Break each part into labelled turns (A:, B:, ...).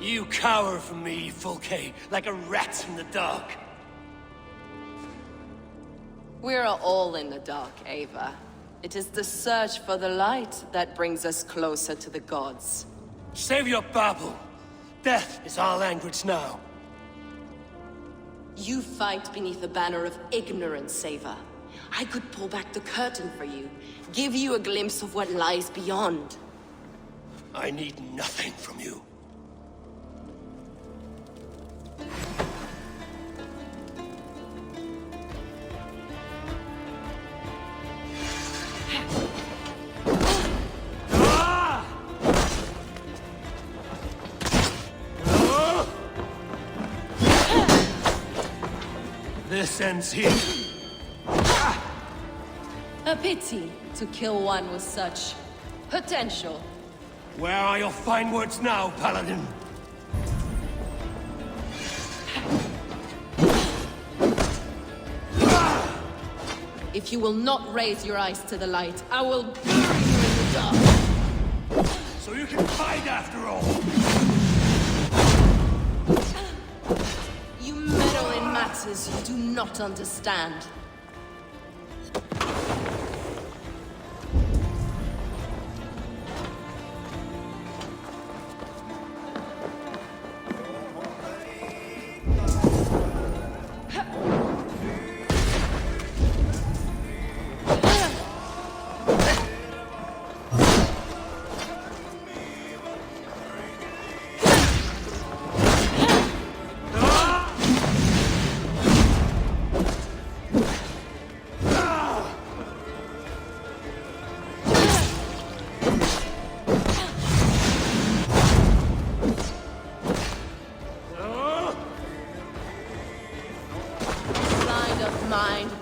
A: You cower from me, Fulke, like a rat in the dark.
B: We're all in the dark, Eivor. It is the search for the light that brings us closer to the gods.
A: Save your babble. Death is our language now.
B: You fight beneath a banner of ignorance, Eivor. I could pull back the curtain for you, give you a glimpse of what lies beyond.
A: I need nothing from you. This ends here.
B: A pity to kill one with such potential.
A: Where are your fine words now, Paladin?
B: If you will not raise your eyes to the light, I will bury you in the dark.
A: So you can fight after all!
B: You meddle in matters you do not understand.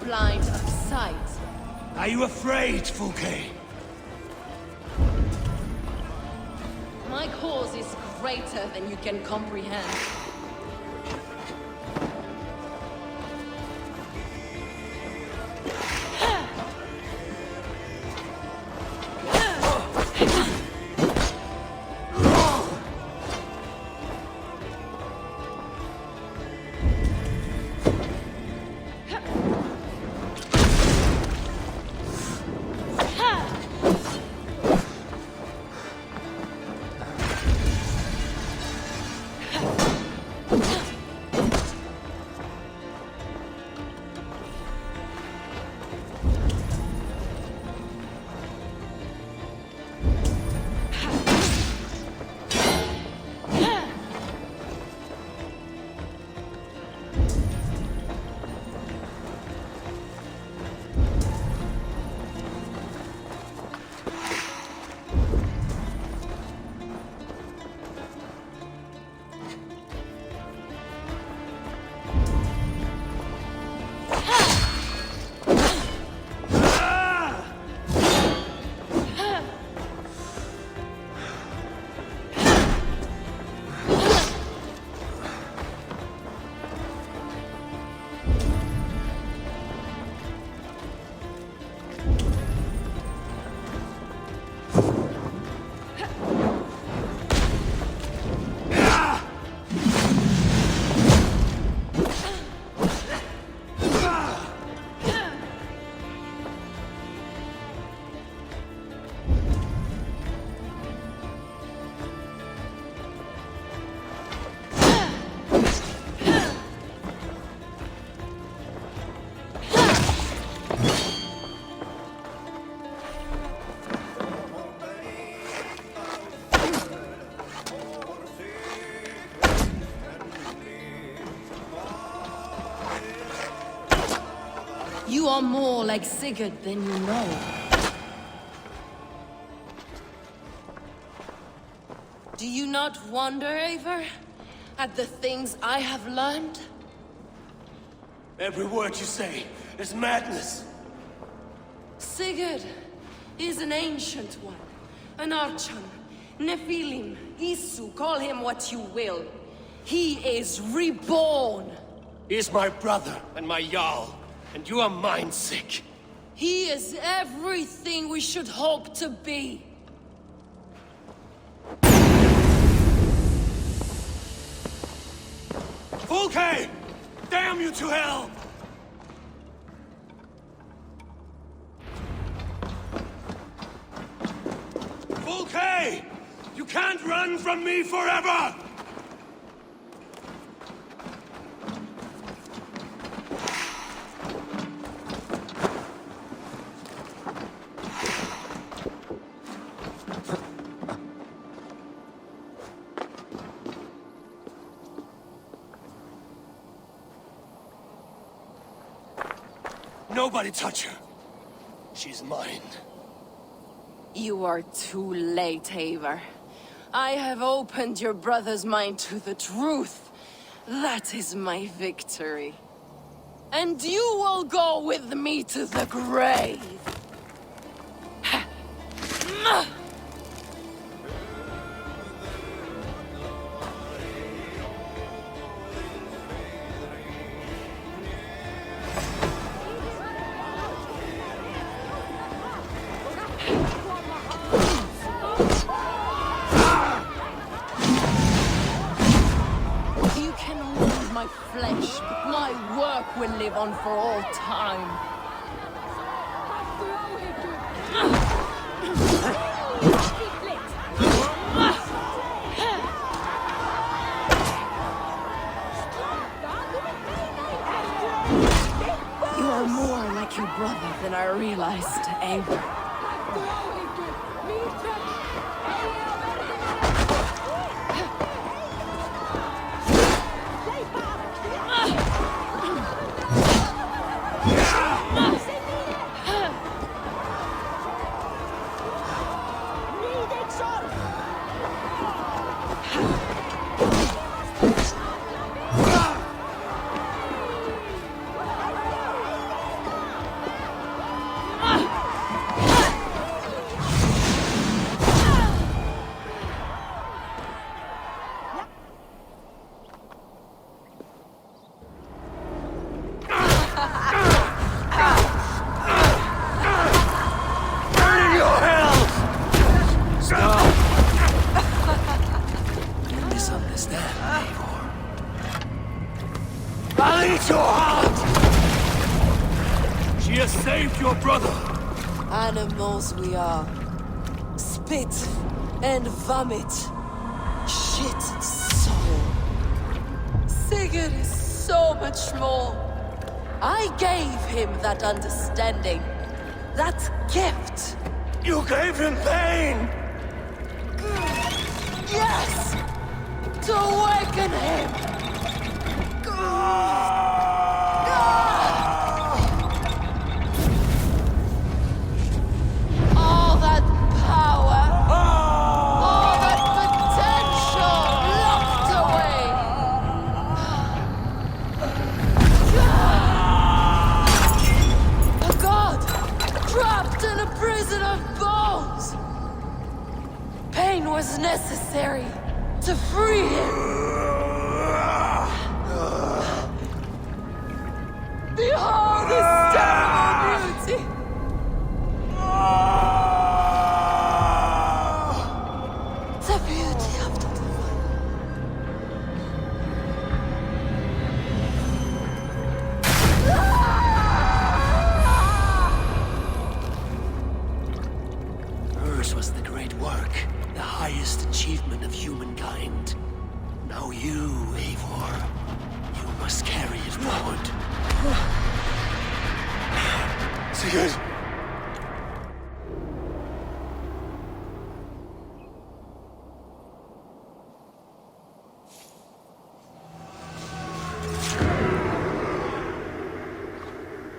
B: Blind of sight.
A: Are you afraid, Fulke?
B: My cause is greater than you can comprehend. You are more like Sigurd than you know. Do you not wonder, Eivor, at the things I have learned?
A: Every word you say is madness.
B: Sigurd is an ancient one, an Archon, Nephilim, Isu, call him what you will. He is reborn.
A: He is my brother and my Jarl, and you are mind sick.
B: He is everything we should hope to be.
A: Fulke! Damn you to hell! Fulke! You can't run from me forever! Nobody touch her. She's mine.
B: You are too late, Eivor. I have opened your brother's mind to the truth. That is my victory. And you will go with me to the grave. Flesh, but my work will live on for all time. You are more like your brother than I realized, Eivor.
A: She has saved your brother!
B: Animals we are. Spit and vomit. Shit and soul. Sigurd is so much more. I gave him that understanding. That gift.
A: You gave him pain!
B: Yes! To awaken him! All that power, all that potential locked away. A god trapped in a prison of bones. Pain was necessary to free him. Behold this terrible beauty! The beauty of the divine.
A: Hers was the great work, the highest achievement of humankind. Now you, Eivor, you must carry it forward. Sigurd!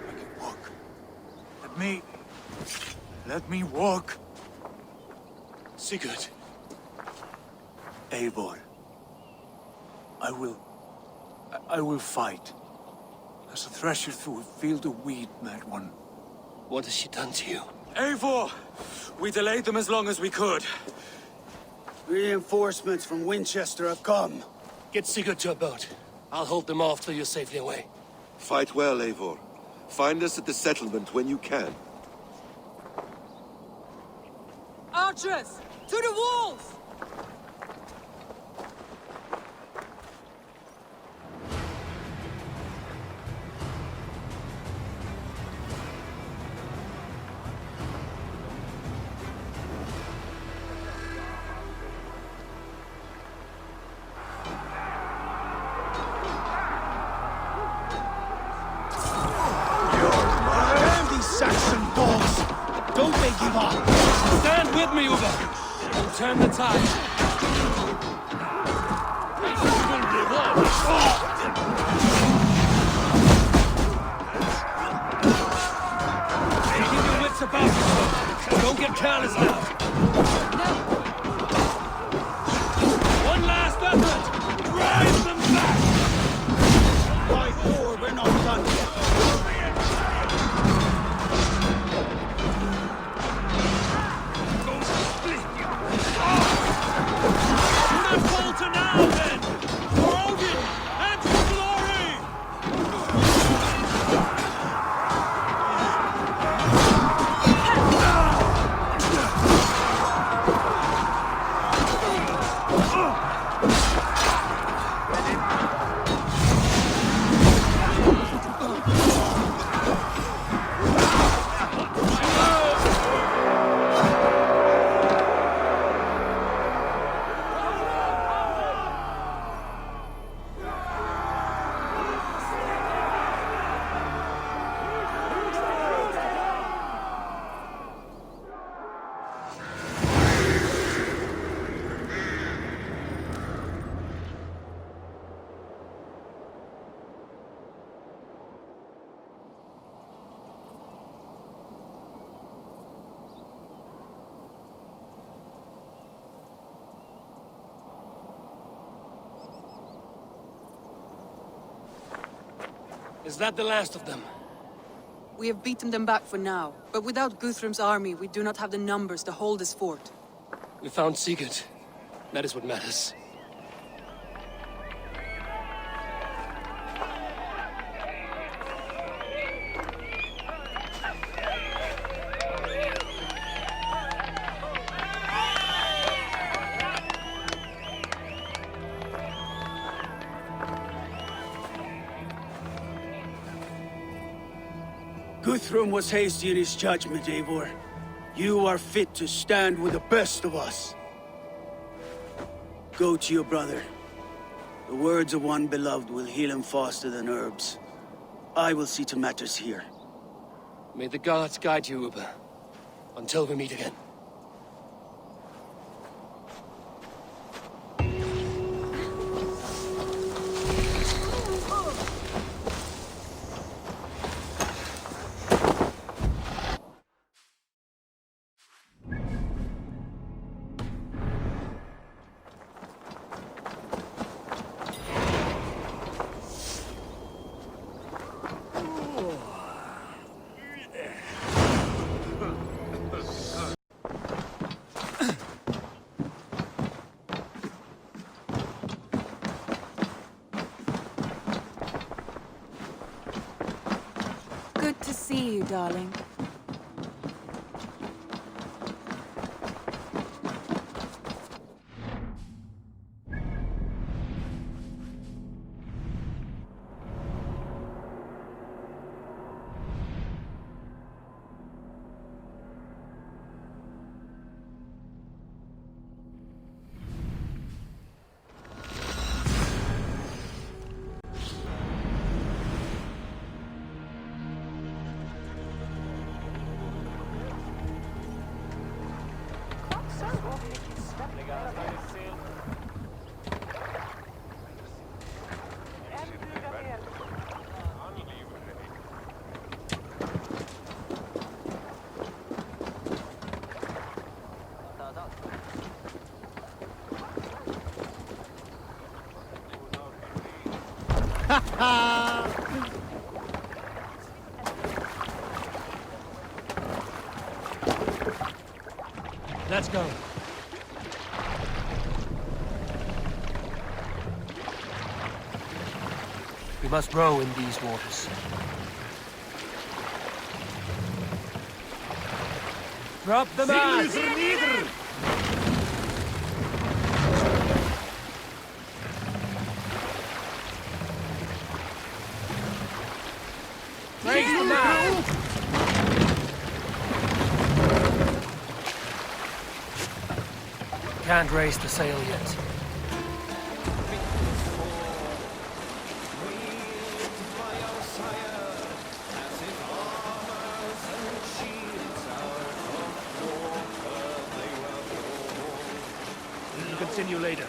C: I can walk. Let me walk.
A: Sigurd!
C: Eivor. I will fight. As a thresher through a field of wheat, mad one.
A: What has she done to you?
C: Eivor! We delayed them as long as we could.
D: Reinforcements from Winchester have come.
A: Get Sigurd to a boat. I'll hold them off till you're safely away.
E: Fight well, Eivor. Find us at the settlement when you can.
B: Archers! To the walls!
D: give up.
C: Stand with me, Uber. We'll turn the tide. Keep your wits about you. Don't get careless now. One last effort. Drive them back.
D: By Thor, we're not done yet.
C: Do not falter now, then! For Odin and for glory! Is that the last of them?
F: We have beaten them back for now, but without Guthrum's army, we do not have the numbers to hold this fort.
C: We found Sigurd. That is what matters.
D: Guthrum was hasty in his judgment, Eivor. You are fit to stand with the best of us. Go to your brother. The words of one beloved will heal him faster than herbs. I will see to matters here.
C: May the gods guide you, Uber. Until we meet again.
F: Good to see you, darling. Let's go. We must row in these waters. Drop the mast! Raise the mast! Can't raise the sail yet.
C: Continue later.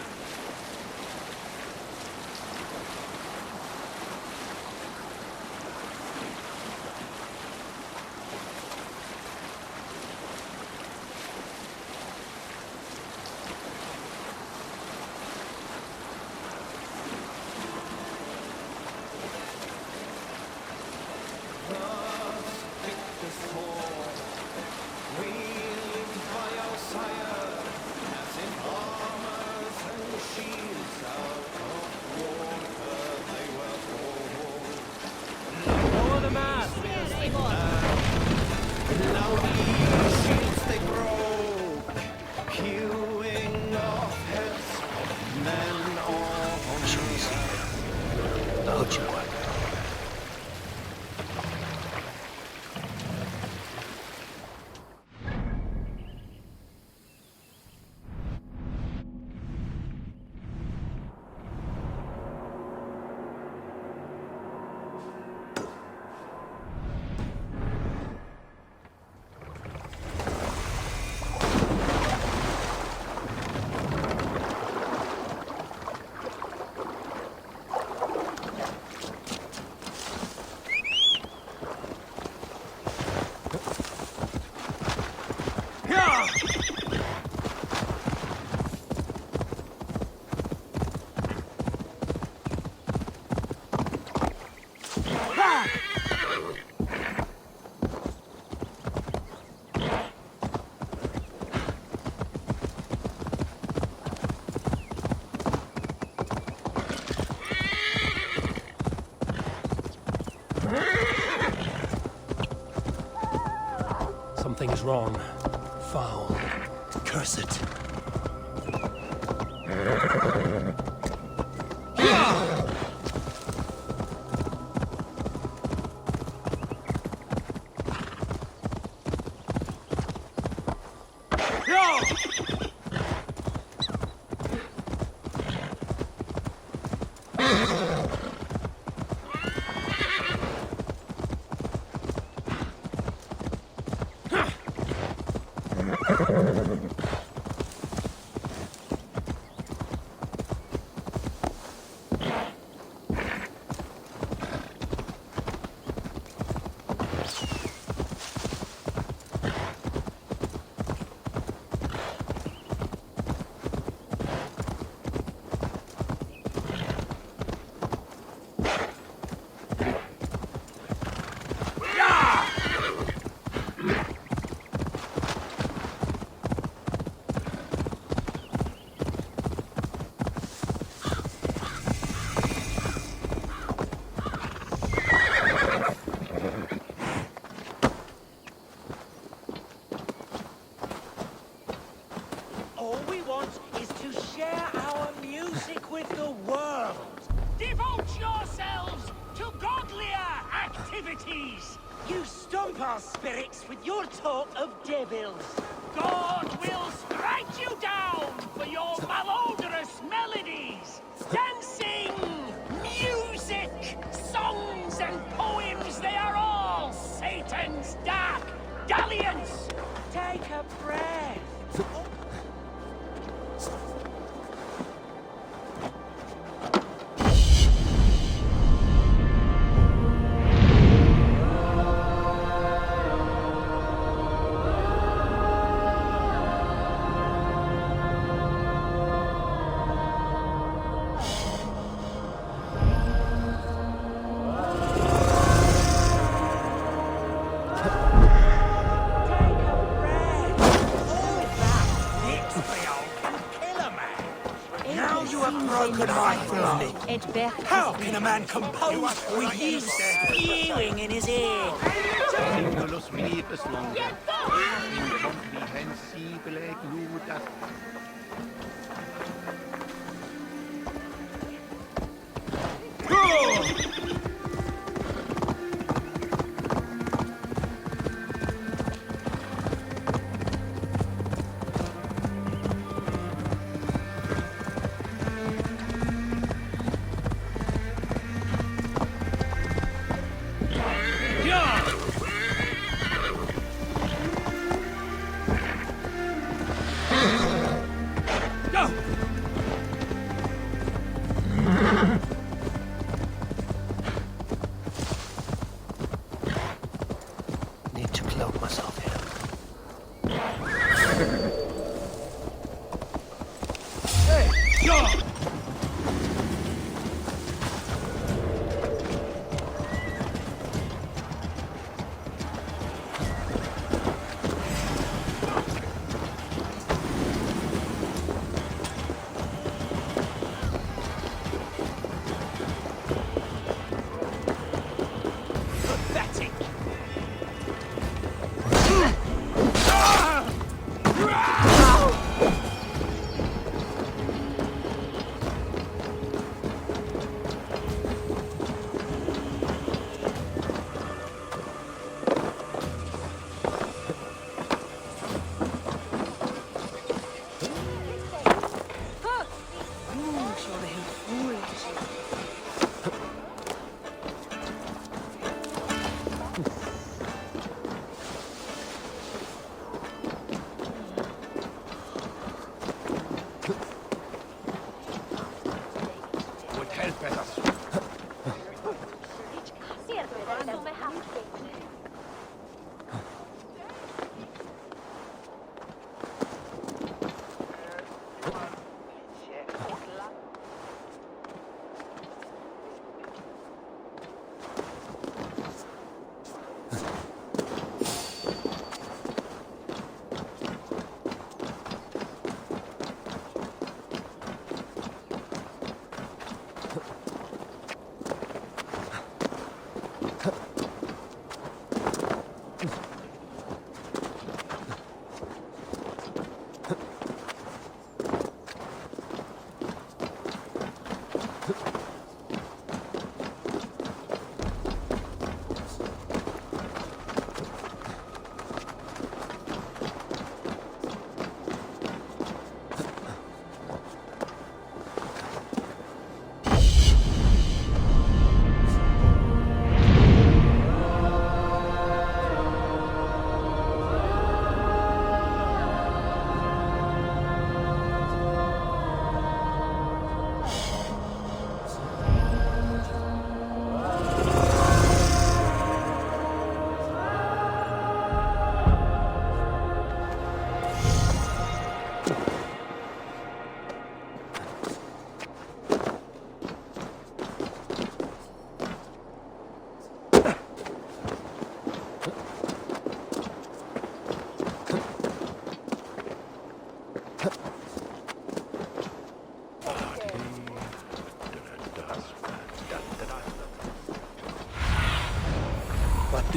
A: Something is wrong. Foul. Curse it.
G: All we want is to share our music with the world. Devote yourselves to godlier activities. You stump our spirits with your talk of devils. God will strike you down for your malodorous melodies. Dancing, music, songs and poems, they are all Satan's dark dalliance. Take a breath. How can a man compose with you spewing in his ear?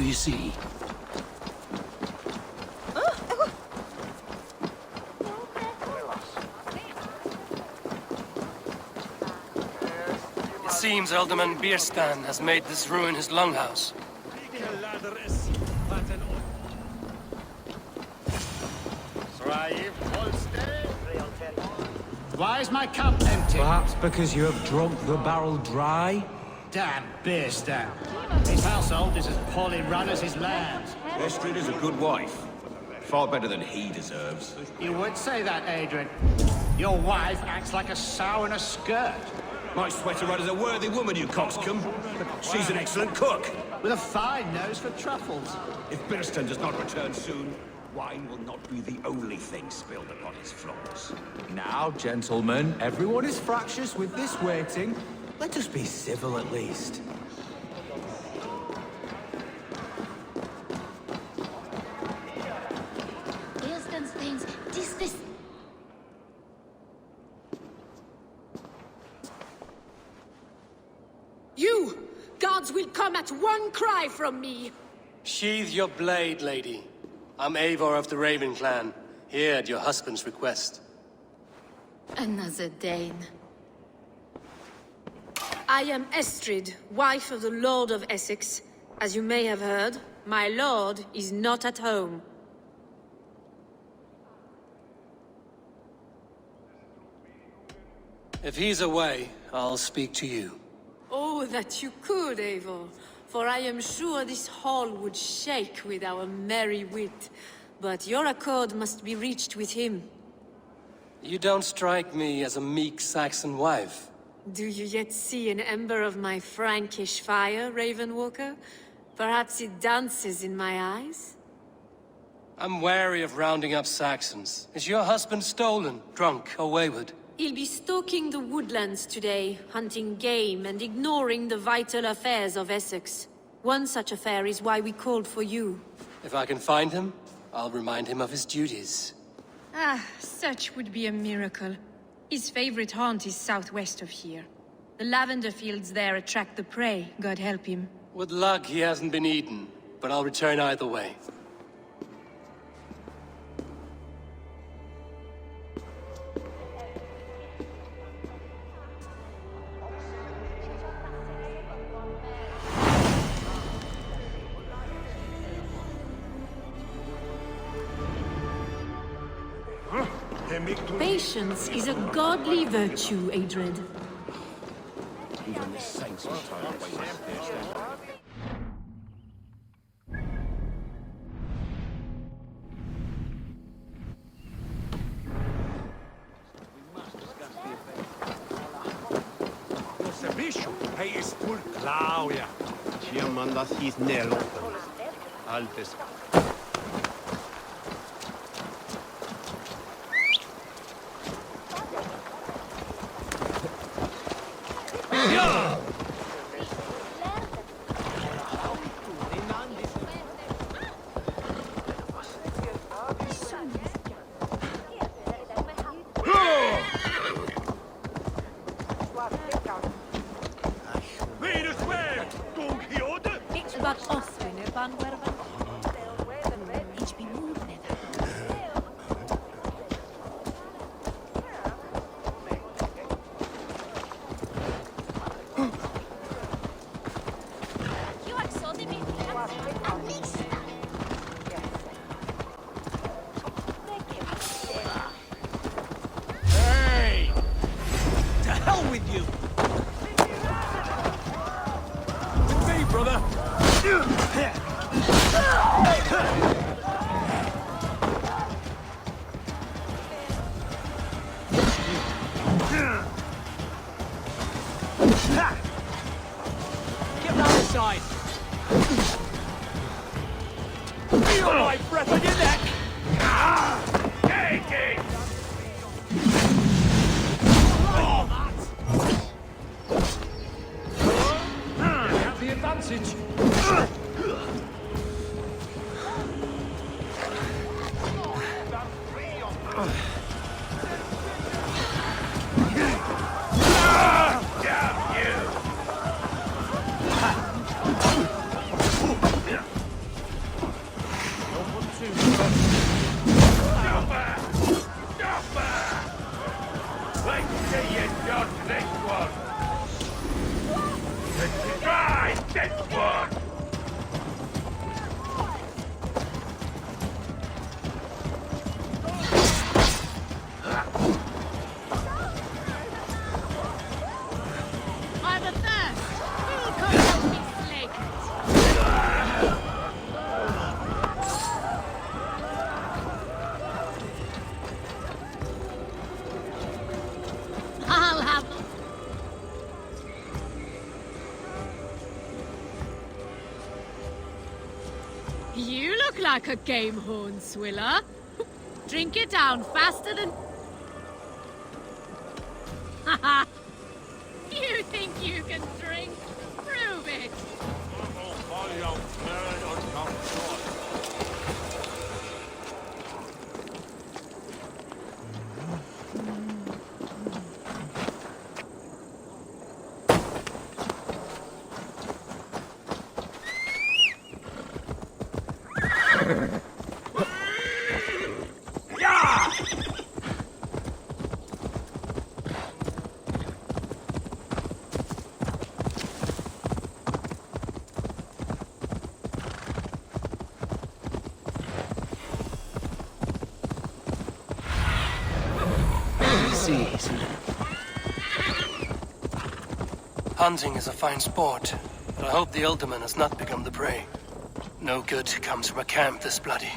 A: do you see? It seems Alderman Bierstan has made this ruin his longhouse.
H: Why is my cup empty?
I: Perhaps because you have drunk the barrel dry?
H: Damn beer stand. His household is as poorly run as his lands.
J: Estrid is a good wife. Far better than he deserves.
H: You would say that, Adrian. Your wife acts like a sow in a skirt.
J: My sweater run is a worthy woman, you coxcomb. She's an excellent cook.
H: With a fine nose for truffles.
J: If Birston does not return soon, wine will not be the only thing spilled upon his floors.
I: Now, gentlemen, everyone is fractious with this waiting. Let us be civil at least.
B: You! Gods will come at one cry from me!
A: Sheathe your blade, lady. I'm Eivor of the Raven clan, here at your husband's request.
B: Another Dane. I am Estrid, wife of the Lord of Essex. As you may have heard, my lord is not at home.
A: If he's away, I'll speak to you.
B: Oh, that you could, Eivor. For I am sure this hall would shake with our merry wit. But your accord must be reached with him.
A: You don't strike me as a meek Saxon wife.
B: Do you yet see an ember of my Frankish fire, Ravenwalker? Perhaps it dances in my eyes?
A: I'm wary of rounding up Saxons. Is your husband stolen, drunk, or wayward?
B: He'll be stalking the woodlands today, hunting game and ignoring the vital affairs of Essex. One such affair is why we called for you.
A: If I can find him, I'll remind him of his duties.
K: Ah, such would be a miracle. His favorite haunt is southwest of here. The lavender fields there attract the prey, God help him.
A: With luck, he hasn't been eaten, but I'll return either way.
B: Patience is a godly virtue, Adred.
J: Even the saints will try to wait
C: Hej is full Claudia. Chiamandas his nelopen. Altes.
J: see you dodge this one! Try this one!
K: I'm athirst! Who'll come help me slake it? I'll have... You look like a game horn swiller. Drink it down faster than... Haha! You think you can drink? Prove it!
A: Hunting is a fine sport, but I hope the Elderman has not become the prey. No good comes from a camp this bloody.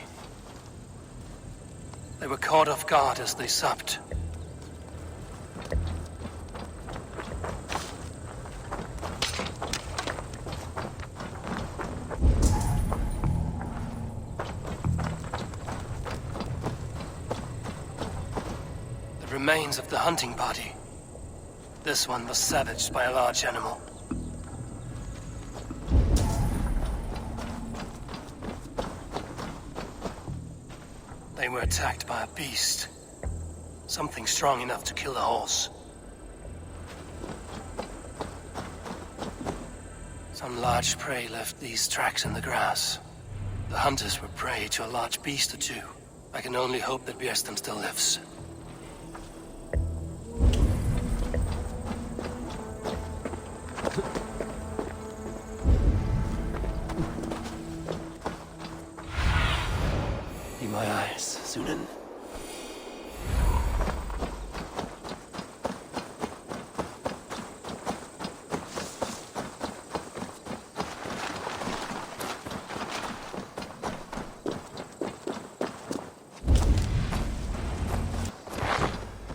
A: They were caught off guard as they supped. The remains of the hunting party. This one was savaged by a large animal. They were attacked by a beast. Something strong enough to kill a horse. Some large prey left these tracks in the grass. The hunters were prey to a large beast or two. I can only hope that Björnstam still lives. Be my eyes, Sunan.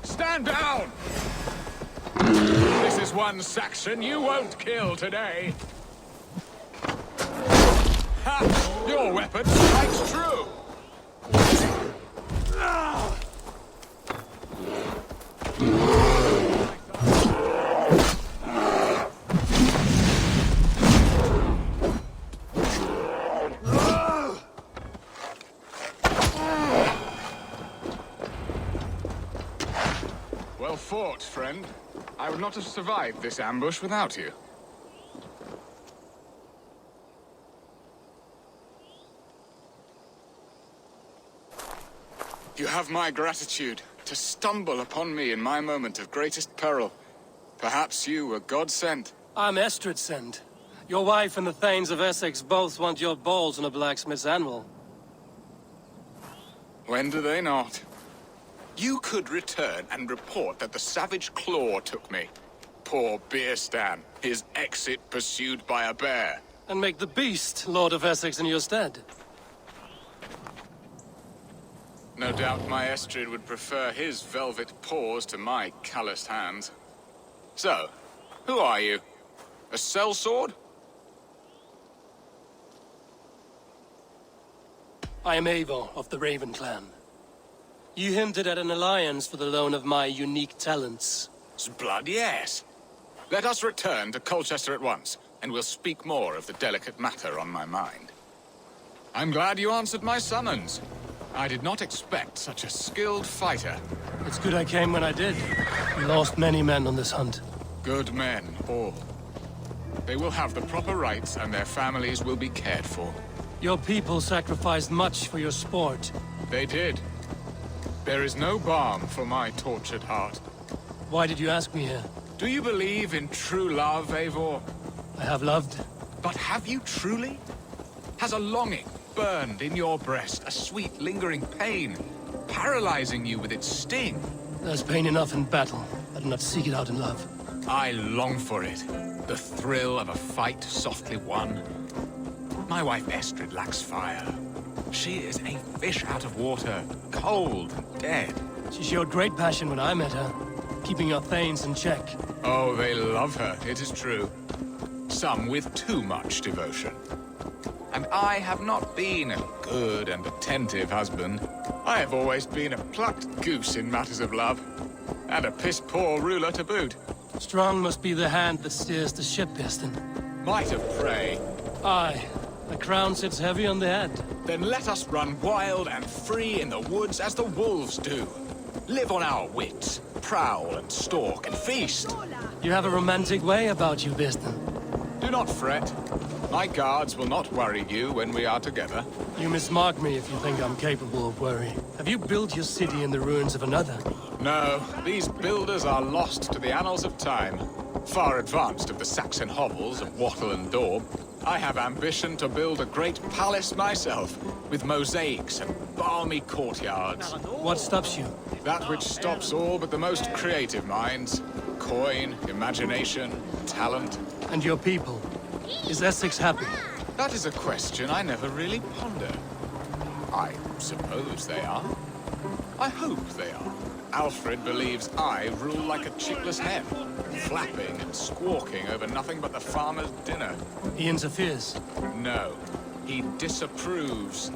J: Stand down! This is one Saxon you won't kill today. Ha! Your weapon strikes true! Well fought, friend. I would not have survived this ambush without you. You have my gratitude to stumble upon me in my moment of greatest peril. Perhaps you were God-sent.
A: I'm Estrid sent. Your wife and the Thanes of Essex both want your balls on a blacksmith's anvil.
J: When do they not? You could return and report that the savage Claw took me. Poor Björnstam, his exit pursued by a bear.
A: And make the beast Lord of Essex in your stead.
J: No doubt my Estrid would prefer his velvet paws to my calloused hands. So, who are you? A sellsword?
A: I am Eivor of the Raven clan. You hinted at an alliance for the loan of my unique talents.
J: Blood, yes. Let us return to Colchester at once, and we'll speak more of the delicate matter on my mind. I'm glad you answered my summons. I did not expect such a skilled fighter.
A: It's good I came when I did. We lost many men on this hunt.
J: Good men, all. They will have the proper rights, and their families will be cared for.
A: Your people sacrificed much for your sport.
J: They did. There is no balm for my tortured heart.
A: Why did you ask me here?
J: Do you believe in true love, Eivor?
A: I have loved.
J: But have you truly? Has a longing burned in your breast, a sweet, lingering pain, paralyzing you with its sting?
A: There's pain enough in battle. I do not seek it out in love.
J: I long for it. The thrill of a fight softly won. My wife Estrid lacks fire. She is a fish out of water, cold and dead.
A: She showed great passion when I met her, keeping our thanes in check.
J: Oh, they love her, it is true. Some with too much devotion. And I have not been a good and attentive husband. I have always been a plucked goose in matters of love. And a piss-poor ruler to boot.
A: Strong must be the hand that steers the ship, Piston.
J: Might of prey.
A: Aye. The crown sits heavy on the head.
J: Then let us run wild and free in the woods as the wolves do. Live on our wits, prowl and stalk and feast.
A: You have a romantic way about you, Piston.
J: Do not fret. My guards will not worry you when we are together.
A: You mismark me if you think I'm capable of worry. Have you built your city in the ruins of another?
J: No, these builders are lost to the annals of time. Far advanced of the Saxon hovels of Wattle and Daub. I have ambition to build a great palace myself, with mosaics and balmy courtyards.
A: What stops you?
J: That which stops all but the most creative minds. Coin, imagination, talent.
A: And your people? Is Essex happy?
J: That is a question I never really ponder. I suppose they are. I hope they are. Alfred believes I rule like a chickless hen, flapping and squawking over nothing but the farmer's dinner.
A: He interferes?
J: No, he disapproves.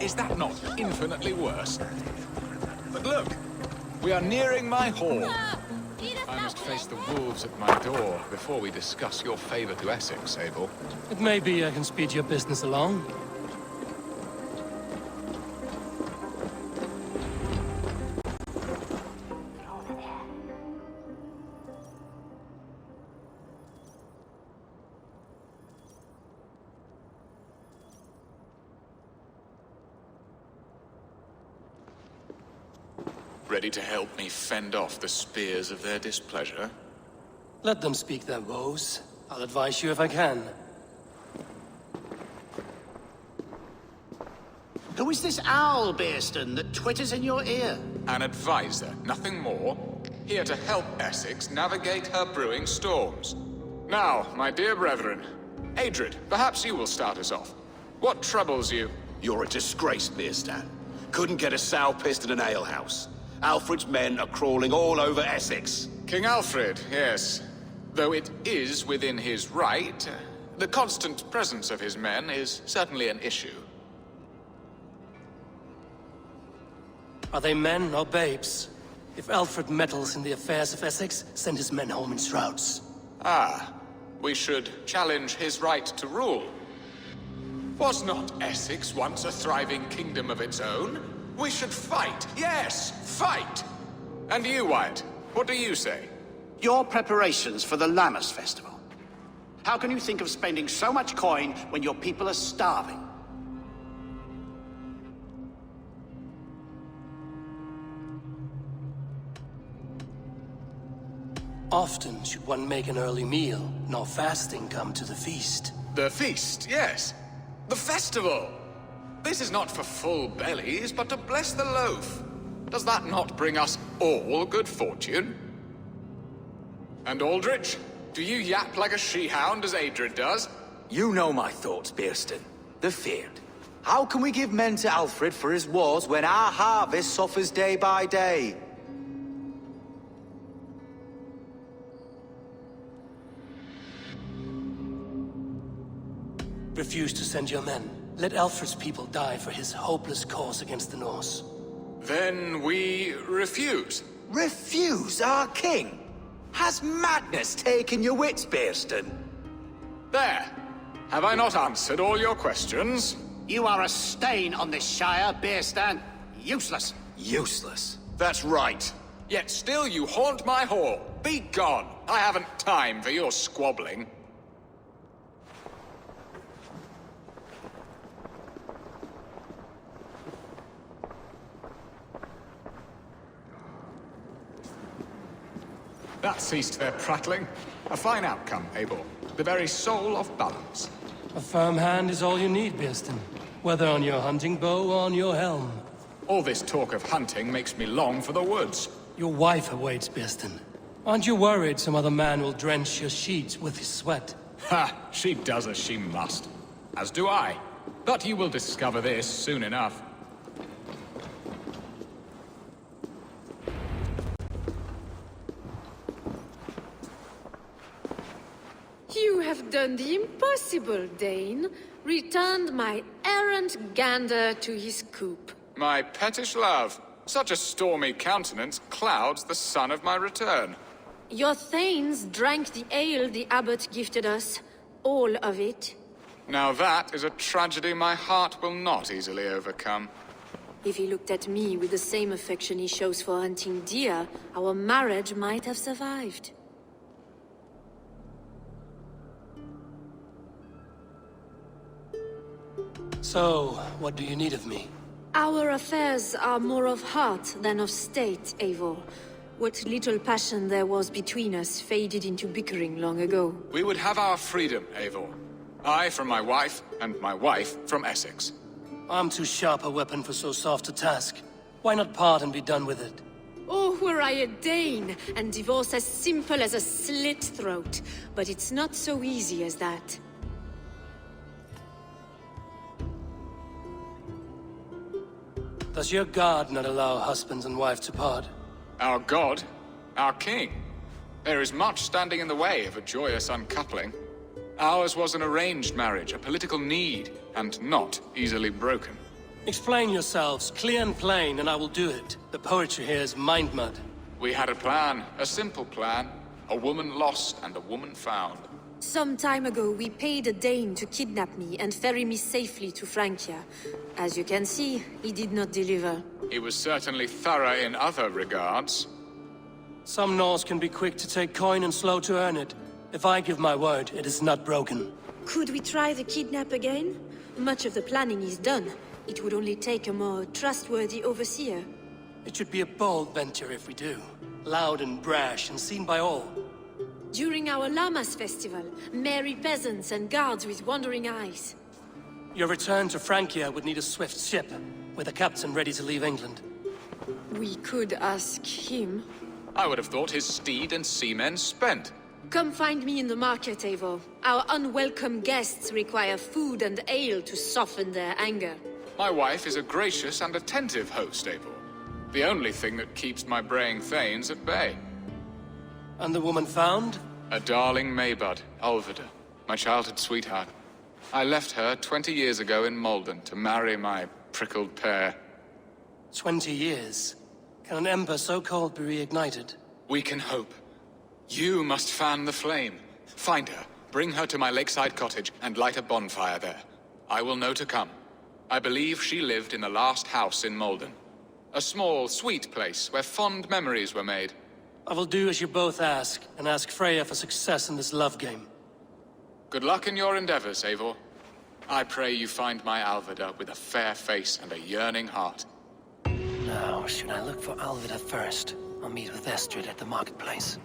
J: Is that not infinitely worse? But look, we are nearing my hall. I must face the wolves at my door before we discuss your favor to Essex, Eivor.
A: It may be I can speed your business along.
J: Ready to help me fend off the spears of their displeasure?
A: Let them speak their woes. I'll advise you if I can.
L: Who is this owl, Bearston, that twitters in your ear?
J: An advisor, nothing more. Here to help Essex navigate her brewing storms. Now, my dear brethren, Adrid, perhaps you will start us off. What troubles you?
L: You're a disgrace, Bearstan. Couldn't get a sow pissed in an alehouse. Alfred's men are crawling all over Essex.
J: King Alfred, yes. Though it is within his right, the constant presence of his men is certainly an issue.
A: Are they men or babes? If Alfred meddles in the affairs of Essex, send his men home in shrouds.
J: Ah, we should challenge his right to rule. Was not Essex once a thriving kingdom of its own? We should fight, yes, fight! And you, Wyatt, what do you say?
L: Your preparations for the Lammas festival. How can you think of spending so much coin when your people are starving?
A: Often should one make an early meal, nor fasting come to the feast.
J: The feast, yes. The festival! This is not for full bellies, but to bless the loaf. Does that not bring us all good fortune? And Aldrich, do you yap like a she-hound as Adrid does?
I: You know my thoughts, Bearston. The feared. How can we give men to Alfred for his wars when our harvest suffers day by day?
A: Refuse to send your men. Let Alfred's people die for his hopeless cause against the Norse.
J: Then we refuse.
I: Refuse our king? Has madness taken your wits, Bearston?
J: There. Have I not answered all your questions?
L: You are a stain on this shire, Bearstan. Useless.
I: Useless.
E: That's right.
J: Yet still you haunt my hall. Be gone. I haven't time for your squabbling. That ceased their prattling. A fine outcome, Eivor. The very soul of balance.
M: A firm hand is all you need, Birston. Whether on your hunting bow or on your helm.
J: All this talk of hunting makes me long for the woods.
M: Your wife awaits, Birston. Aren't you worried some other man will drench your sheets with his sweat?
J: Ha! She does as she must. As do I. But you will discover this soon enough.
K: You have done the impossible, Dane. Returned my errant gander to his coop.
J: My pettish love. Such a stormy countenance clouds the sun of my return.
K: Your thanes drank the ale the abbot gifted us. All of it.
J: Now that is a tragedy my heart will not easily overcome.
K: If he looked at me with the same affection he shows for hunting deer, our marriage might have survived.
M: So, what do you need of me?
K: Our affairs are more of heart than of state, Eivor. What little passion there was between us faded into bickering long ago.
J: We would have our freedom, Eivor. I from my wife, and my wife from Essex.
M: I'm too sharp a weapon for so soft a task. Why not part and be done with it?
K: Oh, were I a Dane, and divorce as simple as a slit throat. But it's not so easy as that.
M: Does your god not allow husbands and wife to part?
J: Our god? Our king? There is much standing in the way of a joyous uncoupling. Ours was an arranged marriage, a political need, and not easily broken.
M: Explain yourselves, clear and plain, and I will do it. The poetry here is mind mud.
J: We had a plan, a simple plan. A woman lost and a woman found.
K: Some time ago, we paid a Dane to kidnap me and ferry me safely to Francia. As you can see, he did not deliver.
J: He was certainly thorough in other regards.
M: Some Norse can be quick to take coin and slow to earn it. If I give my word, it is not broken.
K: Could we try the kidnap again? Much of the planning is done. It would only take a more trustworthy overseer.
M: It should be a bold venture if we do. Loud and brash and seen by all.
K: During our Llamas festival, merry peasants and guards with wandering eyes.
M: Your return to Francia would need a swift ship, with a captain ready to leave England.
K: We could ask him.
J: I would have thought his steed and seamen spent.
K: Come find me in the market, Eivor. Our unwelcome guests require food and ale to soften their anger.
J: My wife is a gracious and attentive host, Eivor. The only thing that keeps my braying thanes at bay.
M: And the woman found?
J: A darling Maybud, Alvida, my childhood sweetheart. I left her 20 years ago in Malden to marry my prickled pair.
M: 20 years? Can an ember so cold be reignited?
J: We can hope. You must fan the flame. Find her, bring her to my lakeside cottage, and light a bonfire there. I will know to come. I believe she lived in the last house in Malden. A small, sweet place where fond memories were made.
M: I will do as you both ask, and ask Freya for success in this love game.
J: Good luck in your endeavors, Eivor. I pray you find my Alvida with a fair face and a yearning heart.
A: Now, should I look for Alvida first, or meet with Estrid at the marketplace?